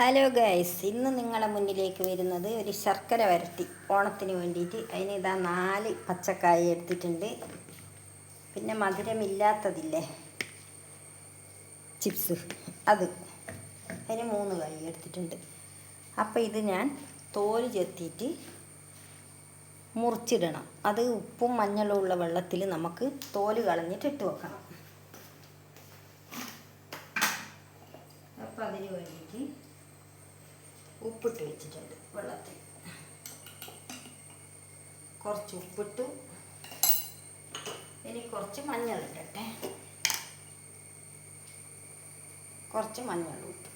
Hello guys, ഇന്ന് നിങ്ങളുടെ മുന്നിലേക്ക് വരുന്നത് ഒരു ശർക്കര വരട്ടി ഓണത്തിന് വേണ്ടിയിട്ട്. അതിന് ഇതാ 4 പച്ചക്കായ എടുത്തിട്ടുണ്ട്. പിന്നെ മധുരമില്ലാത്തതില്ലേ, ചിപ്സ്, അതിന് 3 കായ എടുത്തിട്ടുണ്ട്. അപ്പോൾ ഇത് ഞാൻ തോല് ചെത്തിയിട്ട് മുറിച്ചിടണം. അത് ഉപ്പും മഞ്ഞളും ഉള്ള വെള്ളത്തിൽ നമുക്ക് തോല് കളഞ്ഞിട്ട് ഇട്ട് വെക്കണം. അപ്പോൾ അതിന് വേണ്ടിയിട്ട് ഉപ്പിട്ട് വെച്ചിട്ടുണ്ട്. വെള്ളത്തിൽ കുറച്ച് ഉപ്പിട്ടു. ഇനി കുറച്ച് മഞ്ഞളിട്ടെ, കുറച്ച് മഞ്ഞളും ഇട്ടു.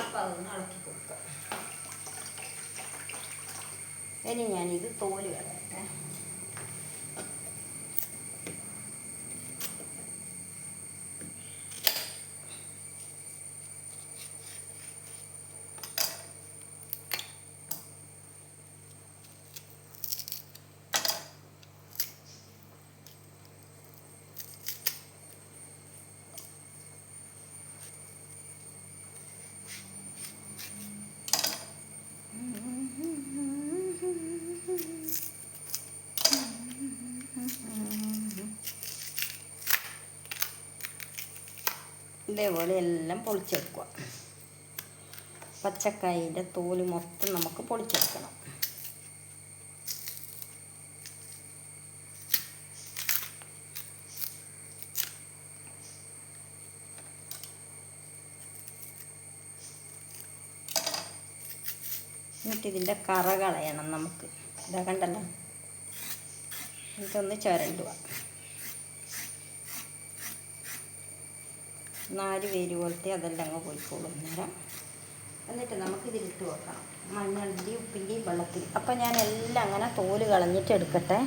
അപ്പം അതൊന്ന് ഇളക്കി കൊടുക്കാം. ഇനി ഞാനിത് തോല് കളയട്ടെ. ഇതേപോലെ എല്ലാം പൊളിച്ചെടുക്കുക. പച്ചക്കായൻ്റെ തോല് മൊത്തം നമുക്ക് പൊളിച്ചെടുക്കണം. എന്നിട്ട് ഇതിൻ്റെ കറ കളയണം നമുക്ക്. ഇതാ കണ്ടല്ലോ, ഇതൊന്ന് ചുരണ്ടുക. 4 പേര് പോലത്തെ അതെല്ലാം അങ്ങ് പോയിക്കോളും നേരം. എന്നിട്ട് നമുക്ക് ഇതിലിട്ട് വെക്കണം, മഞ്ഞളിൻ്റെയും ഉപ്പിൻ്റെയും വെള്ളത്തിൽ. അപ്പം ഞാൻ എല്ലാം അങ്ങനെ തോല് കളഞ്ഞിട്ട് എടുക്കട്ടെ,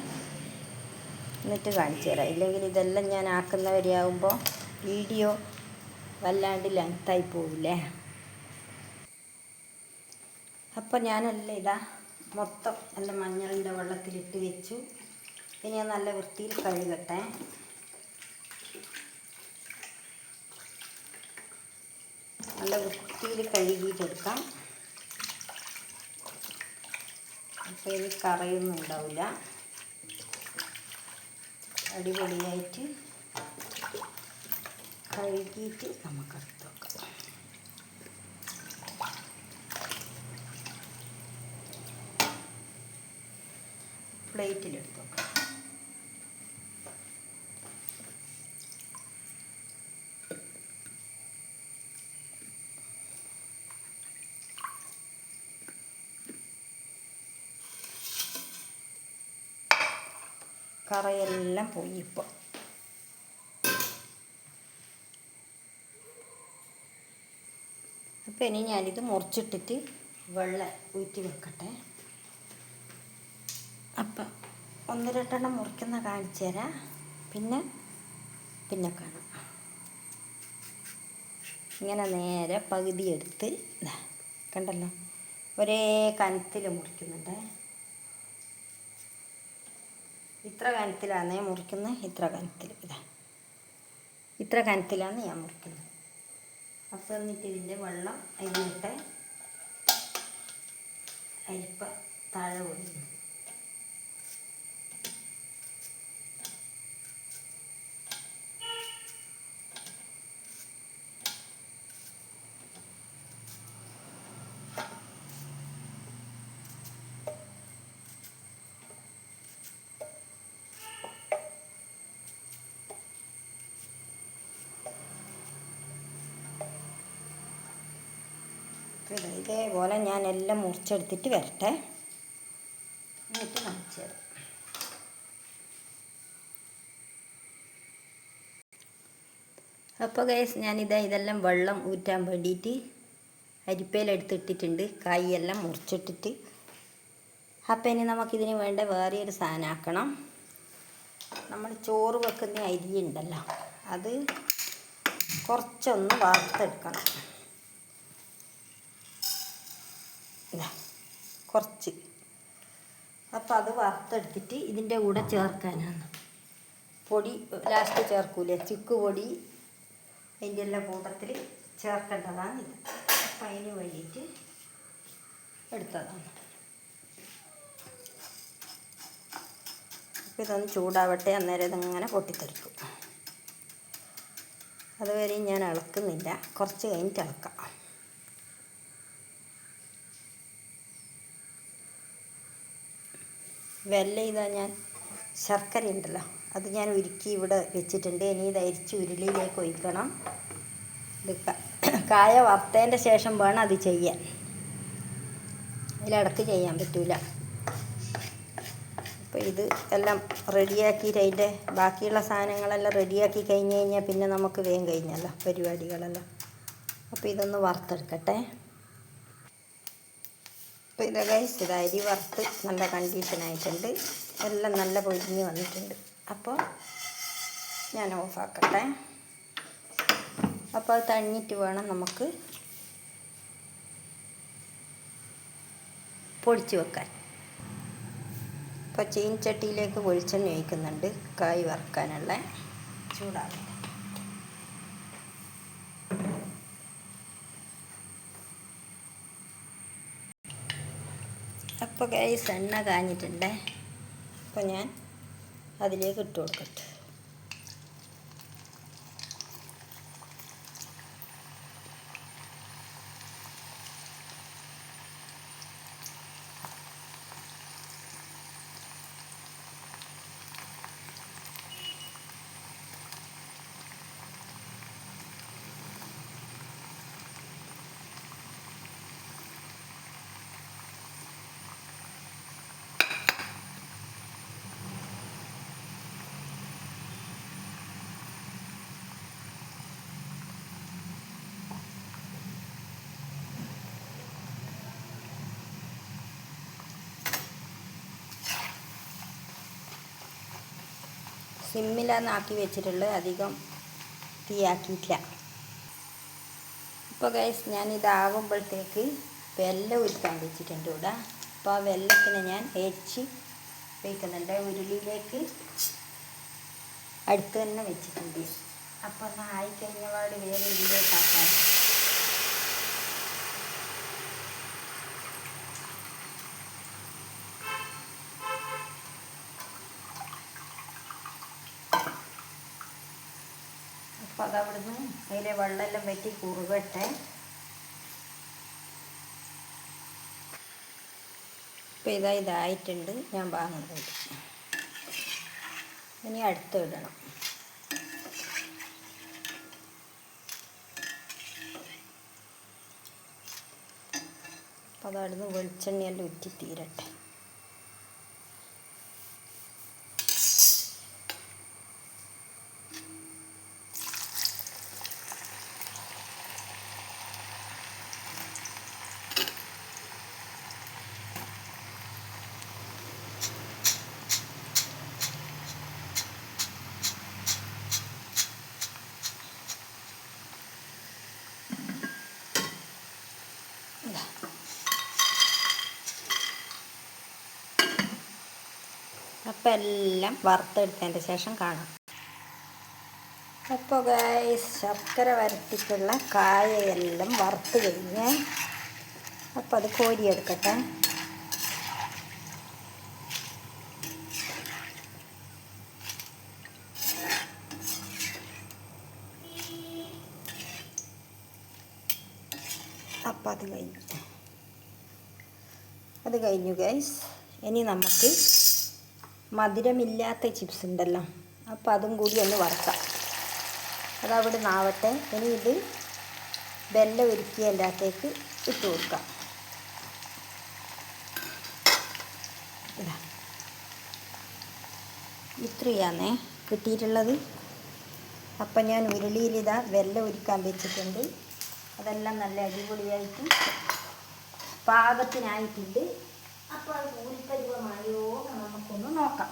എന്നിട്ട് കാണിച്ചു തരാം. ഇല്ലെങ്കിൽ ഇതെല്ലാം ഞാൻ ആക്കുന്നവരെയാകുമ്പോൾ വീഡിയോ വല്ലാണ്ട് ലെങ്തായി പോവില്ലേ. അപ്പം ഞാനെല്ലാം ഇതാ മൊത്തം എല്ലാം മഞ്ഞളിൻ്റെ വെള്ളത്തിലിട്ട് വെച്ചു. ഇനി ഞാൻ നല്ല വൃത്തിയിൽ കഴുകട്ടെ. നല്ല വൃത്തിയിൽ കഴുകിയിട്ടെടുക്കാം. അപ്പോൾ ഇത് കറയൊന്നും ഉണ്ടാവില്ല. അടിപൊളിയായിട്ട് കഴുകിയിട്ട് നമുക്കെടുത്ത് വെക്കാം. പ്ലേറ്റിലെടുത്ത് വെക്കാം. കറയെല്ലാം പോയി ഇപ്പോൾ. അപ്പോൾ ഇനി ഞാനിത് മുറിച്ചിട്ടിട്ട് വെള്ളം ഊറ്റി വെക്കട്ടെ. അപ്പം 1-2 മുറിക്കുന്ന കാണിച്ചു തരാം, പിന്നെ കാണാം. ഇങ്ങനെ നേരെ പകുതി എടുത്ത് കണ്ടല്ലോ, ഒരേ കനത്തിൽ മുറിക്കുന്നുണ്ട്. ഇത്ര കനത്തിലാണ് മുറിക്കുന്നത്, ഇത്ര കനത്തിൽ. ഇത്ര കനത്തിലാണ് ഞാൻ മുറിക്കുന്നത്. അപ്പം എന്നിട്ട് ഇതിൻ്റെ വെള്ളം അതിലിട്ട് അരിപ്പ താഴെ ഒഴിക്കുന്നു. ഇതേപോലെ ഞാൻ എല്ലാം മുറിച്ചെടുത്തിട്ട് വരട്ടെ, എന്നിട്ട് കാണിച്ചു തരാം. അപ്പോൾ ഗൈസ്, ഇതെല്ലാം വെള്ളം ഊറ്റാൻ വേണ്ടിയിട്ട് അരിപ്പയിലെടുത്തിട്ടിട്ടുണ്ട്. കായെല്ലാം മുറിച്ചിട്ടിട്ട്. അപ്പം ഇനി നമുക്കിതിന് വേണ്ട വേറെ ഒരു സാധനം ആക്കണം. നമ്മൾ ചോറ് വെക്കുന്ന അരി ഉണ്ടല്ലോ, അത് കുറച്ചൊന്ന് വറുത്തെടുക്കണം. കുറച്ച്. അപ്പോൾ അത് വറുത്തെടുത്തിട്ട് ഇതിൻ്റെ കൂടെ ചേർക്കാനാണ് പൊടി. ലാസ്റ്റ് ചേർക്കൂലേ, ചുക്ക് പൊടി, അതിൻ്റെ എല്ലാം കൂട്ടത്തിൽ ചേർക്കേണ്ടതാണ് ഇത്. അപ്പം അതിന് വേണ്ടിയിട്ട് എടുത്തതാണ്. അപ്പോൾ ഇതൊന്ന് ചൂടാവട്ടെ, അന്നേരം ഇതിങ്ങനെ പൊട്ടിത്തെറിക്കും. അതുവരെ ഞാൻ ഇളക്കുന്നില്ല, കുറച്ച് കഴിഞ്ഞിട്ട് ഇളക്കാം. വെല്ലം ഇതാ ഞാൻ ശർക്കര ഉണ്ടല്ലോ അത് ഞാൻ ഉരുക്കി ഇവിടെ വെച്ചിട്ടുണ്ട്. ഇനി ഇത് അരിച്ച് ഉരുളിയിലേക്ക് ഒഴിക്കണം. ഇത് കായ വറുത്തതിൻ്റെ ശേഷം വേണം അത് ചെയ്യാൻ, അതിലിടക്ക് ചെയ്യാൻ പറ്റില്ല. അപ്പോൾ ഇത് എല്ലാം റെഡിയാക്കിയിട്ട് അതിൻ്റെ ബാക്കിയുള്ള സാധനങ്ങളെല്ലാം റെഡിയാക്കി കഴിഞ്ഞ് കഴിഞ്ഞാൽ പിന്നെ നമുക്ക് വേഗം കഴിഞ്ഞല്ലോ പരിപാടികളെല്ലാം. അപ്പോൾ ഇതൊന്ന് വറുത്തെടുക്കട്ടെ. അപ്പോൾ ഇത് ഗൈസ്, ഇത് അരി വറുത്ത് നല്ല കണ്ടീഷനായിട്ടുണ്ട്, എല്ലാം നല്ല പൊരിഞ്ഞ് വന്നിട്ടുണ്ട്. അപ്പോൾ ഞാൻ ഓഫാക്കട്ടെ. അപ്പോൾ അത് തണിഞ്ഞിട്ട് വേണം നമുക്ക് പൊടിച്ച് വെക്കാൻ. അപ്പോൾ ചീനച്ചട്ടിയിലേക്ക് വെളിച്ചെണ്ണ ഒഴിക്കുന്നുണ്ട്, കായ് വറുക്കാനുള്ള. ചൂടാകട്ടെ. അപ്പോൾ ഗൈസ് എണ്ണ കാഞ്ഞിട്ടുണ്ട്. അപ്പോൾ ഞാൻ അതിലേക്ക് ഇട്ട് കൊടുക്കട്ടെ. സിമ്മിലാണ് ആക്കി വെച്ചിട്ടുള്ളത്, അധികം തീയാക്കിയിട്ടില്ല. ഇപ്പോൾ ഗൈസ് ഞാനിതാകുമ്പോഴത്തേക്ക് വെല്ലം ഉരുക്കാൻ വെച്ചിട്ടുണ്ട് ഇവിടെ. അപ്പോൾ ആ വെല്ലത്തിനെ ഞാൻ അരിച്ച് വയ്ക്കുന്നുണ്ട്. ഉരുളിയിലേക്ക് അടുത്ത് തന്നെ വെച്ചിട്ടുണ്ട്. അപ്പോൾ ഒന്ന് ആയിക്കഴിഞ്ഞ പാട് വേറെ ഇതിലേക്ക് ആക്കാൻ. അപ്പോൾ അതവിടുന്ന് അതിലെ വെള്ളമെല്ലാം വറ്റി കുറുകട്ടെ. ഇപ്പോൾ ഇതായിട്ടുണ്ട്, ഞാൻ വാങ്ങുന്നത്. ഇനി അടുത്ത് ഇടണം. അപ്പോൾ അതവിടുന്ന് വെളിച്ചെണ്ണയെല്ലാം ഉറ്റി തീരട്ടെ. അപ്പം എല്ലാം വറുത്തെടുത്തതിൻ്റെ ശേഷം കാണാം. അപ്പോൾ ഗൈസ് ശർക്കര വരട്ടിക്കുള്ള കായയെല്ലാം വറുത്ത് കഴിഞ്ഞ് അപ്പോൾ അത് കോരിയെടുക്കട്ടെ. അപ്പം അത് കഴിഞ്ഞു ഗൈസ്. ഇനി നമുക്ക് മധുരമില്ലാത്ത ചിപ്സ് ഉണ്ടല്ലോ, അപ്പോൾ അതും കൂടി ഒന്ന് വറുക്കാം. അതവിടെ നാവട്ടെ. ഇനി ഇത് വെല്ലം ഉരുക്കിയതിൻ്റെ അകത്തേക്ക് ഇട്ട് കൊടുക്കാം. ഇതാ ഇത്രയാണേ കിട്ടിയിട്ടുള്ളത്. അപ്പം ഞാൻ ഉരുളിയിലിതാ വെല്ലം ഉരുക്കാൻ വെച്ചിട്ടുണ്ട്. അതെല്ലാം നല്ല അടിപൊളിയായിട്ട് പാകത്തിനായിട്ടുണ്ട്. അപ്പോൾ അത് നൂൽപ്പരുവമായോ നമുക്കൊന്ന് നോക്കാം.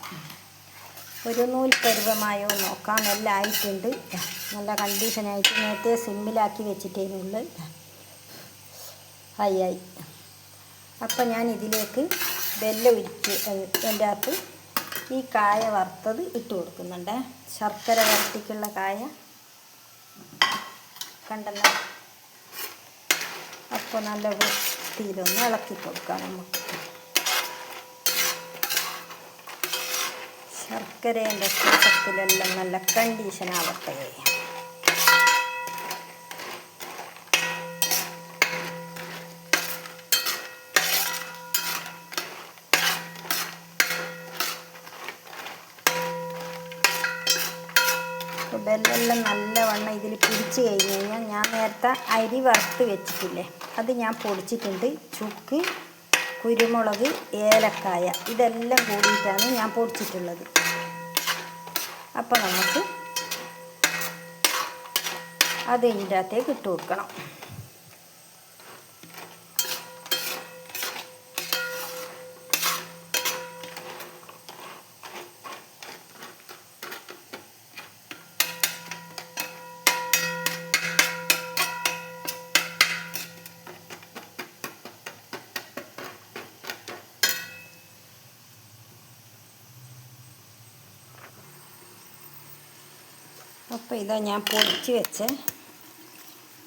ഒരു നൂൽപ്പരുവമായോ നോക്കാം. എല്ലാം ആയിട്ടുണ്ട്, നല്ല കണ്ടീഷനായിട്ട്. നേരത്തെ സിമ്മിലാക്കി വെച്ചിട്ടേനുള്ളു. ആയി. അപ്പം ഞാൻ ഇതിലേക്ക് വെല്ലം ഉരുക്കി എൻ്റെ അകത്ത് ഈ കായ വറുത്തത് ഇട്ട് കൊടുക്കുന്നുണ്ട്. ശർക്കര വരട്ടിക്കുള്ള കായ കണ്ടെന്ന്. അപ്പോൾ നല്ല വൃത്തിയിലൊന്ന് ഇളക്കി കൊടുക്കാം നമുക്ക്. ശർക്കരേൻ്റെ കൂട്ടത്തിലെല്ലാം നല്ല കണ്ടീഷനാവട്ടെ. ബെല്ലെല്ലാം നല്ലവണ്ണം ഇതിൽ പിടിച്ച് കഴിഞ്ഞ് കഴിഞ്ഞാൽ ഞാൻ നേരത്തെ അരി വറുത്ത് വെച്ചിട്ടില്ലേ, അത് ഞാൻ പൊടിച്ചിട്ടുണ്ട്. ചുക്ക്, കുരുമുളക്, ഏലക്കായ ഇതെല്ലാം കൂടിയിട്ടാണ് ഞാൻ പൊടിച്ചിട്ടുള്ളത്. അപ്പോൾ നമുക്ക് അത് ഇതിൻ്റെ അകത്തേക്ക് ഇട്ട് കൊടുക്കണം. അപ്പോൾ ഇതാ ഞാൻ പൊടിച്ച് വെച്ച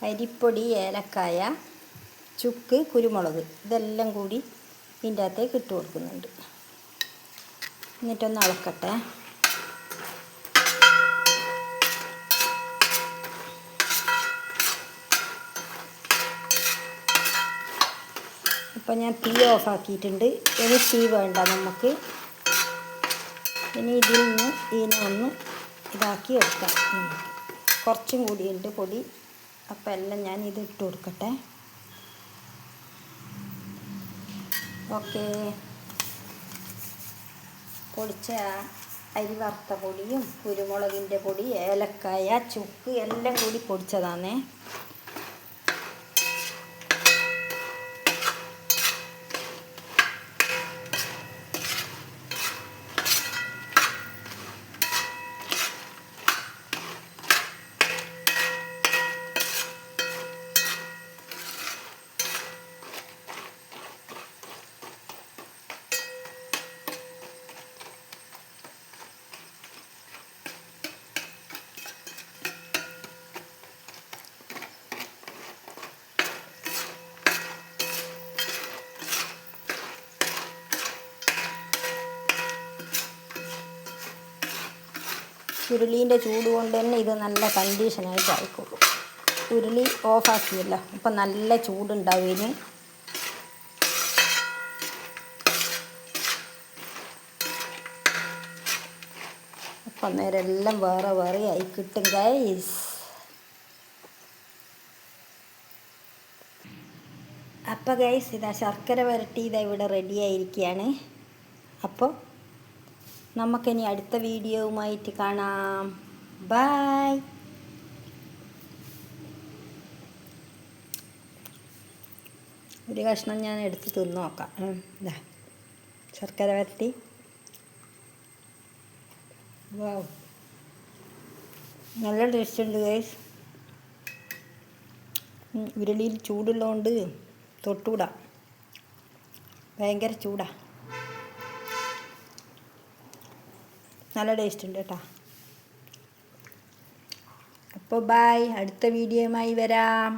അരിപ്പൊടി, ഏലക്കായ, ചുക്ക്, കുരുമുളക് ഇതെല്ലാം കൂടി ഇതിൻ്റെ അകത്തേക്ക് ഇട്ട് കൊടുക്കുന്നുണ്ട്. എന്നിട്ടൊന്ന് ഇളക്കട്ടെ. അപ്പോൾ ഞാൻ തീ ഓഫാക്കിയിട്ടുണ്ട്. ഇനി തീ വേണ്ട നമുക്ക്. ഇനി ഇതിൽ നിന്ന് ഇതിനെ ഒന്ന് ഇതാക്കി എടുക്കാം. കുറച്ചും കൂടിയുണ്ട് പൊടി. അപ്പം എല്ലാം ഞാൻ ഇത് ഇട്ട് കൊടുക്കട്ടെ. ഓക്കെ, പൊടിച്ച അരി വറുത്ത പൊടിയും കുരുമുളകിൻ്റെ പൊടി, ഏലക്കായ, ചുക്ക് എല്ലാം കൂടി പൊടിച്ചതാണേ. ഉരുളീൻ്റെ ചൂട് കൊണ്ട് തന്നെ ഇത് നല്ല കണ്ടീഷനായിട്ട് ആയിക്കോളും. ഉരുളി ഓഫാക്കിയല്ലോ, അപ്പം നല്ല ചൂടുണ്ടാവും ഇതിന്. അപ്പം അന്നേരം എല്ലാം വേറെ വേറെ ആയി കിട്ടും ഗൈസ്. അപ്പം ഗൈസ് ഇതാ ശർക്കര വരട്ടി ഇതാ ഇവിടെ റെഡി ആയിരിക്കുകയാണ്. അപ്പോൾ നമുക്കിനി അടുത്ത വീഡിയോവുമായിട്ട് കാണാം. ബൈ. ഒരു കഷ്ണം ഞാൻ എടുത്ത് തിന്ന് നോക്കാം. ഇതാ ശർക്കര വരട്ടി. വാവ്, നല്ല ടേസ്റ്റ് ഉണ്ട് ഗൈസ്. ഉരുളിയിൽ ചൂടുള്ളതുകൊണ്ട് തൊട്ടുകൂടാ, ഭയങ്കര ചൂടാ. നല്ല ടേസ്റ്റ് ഉണ്ട് കേട്ടോ. അപ്പോൾ ബൈ, അടുത്ത വീഡിയോയുമായി വരാം.